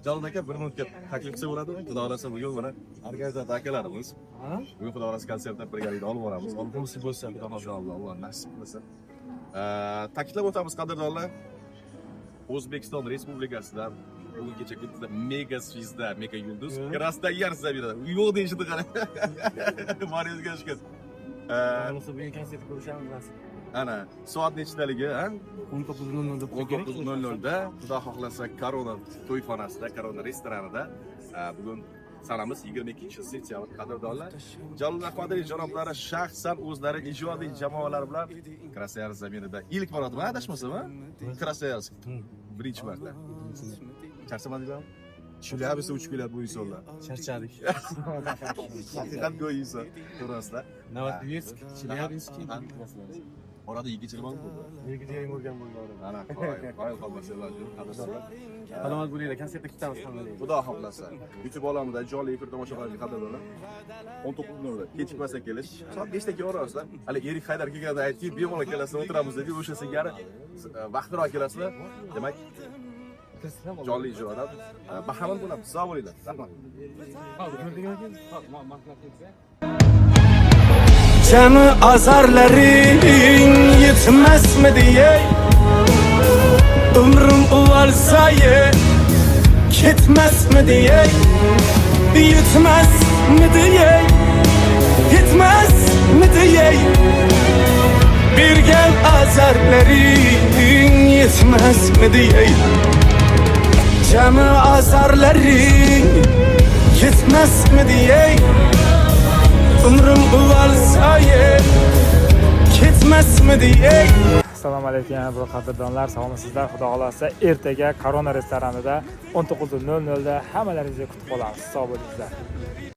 Jalol aka bir minutga taklif qilsa bo'ladi. Xudo xolasa bugun mana organizator akalarimiz. Bugun xudo xolasa konsertni birgalikda olib boramiz. Olg'usi bo'lsa, xudo xolasa Alloh nasib qilsa. Ta'kidlab o'tamiz qadrdonlar. O'zbekiston Respublikasidan bugun kecha kunduzda mega звезда, mega yulduz Krasnoyarsk zamirida. Yo'q deyishdi qarang. Marizga shukr. Bo'lsa bugun konsert ko'rishamiz nasib. Ana, soat nechidaligi, ha? 19:00 19:00 da Xudo xohlasa Korona to'yxonasida, Korona restoranida bugun sanamiz 22-sentyabr qadrdonlar. Jalol Ahmadaliyev janoblari shaxsan o'zlari ijodiy jamoalar bilan Krasnoyarsk zaminida ilk marotaba adashmasam, Krasnoyarsk birinchi marta. Charchamadinglarmi? Chelyabinskda uchib keladi bu insonlar. Charchadik. Haqiqat go'y inson. To'g'risida. Novosibirsk, Chelyabinsk, Orada yigitchilik bormi? Belgida ham o'rgan bo'ldi. Ana, qoyil qolmasanglar, qadrdonlar. Salomat bo'linglar, konsertda kutamiz hammalarni. Xudo xohlasa. YouTube olamida jonli efir tomosha qiladigan qadrdonlar 19:00 kechikmasa kelish. Soat 5da kelarasizlar. Hali Erik Haydar kelganda aytdi, bemalol kelasizlar, o'tiramiz dedi. O'sha singari vaqtliroq kelasizlar. Demak, jonli ijroda bahramand bo'lamiz. Sog' bo'linglar. Rahmat. Cemi azarların yetmez mi diye Ömrüm uvalsa ye Gitmez mi diye Yetmez mi diye Yetmez mi diye Bir gel azarların yetmez mi diye Cemi azarların yetmez mi diye Ömrüm uvalsa ye Ketmezmi diye Assalomu alaykum yana bir qadrdonlar, sog'misizlar. Xudo xolasa ertaga Korona restoranida 19:00 da hammalaringizni kutib qolamiz. Sog' bo'linglar.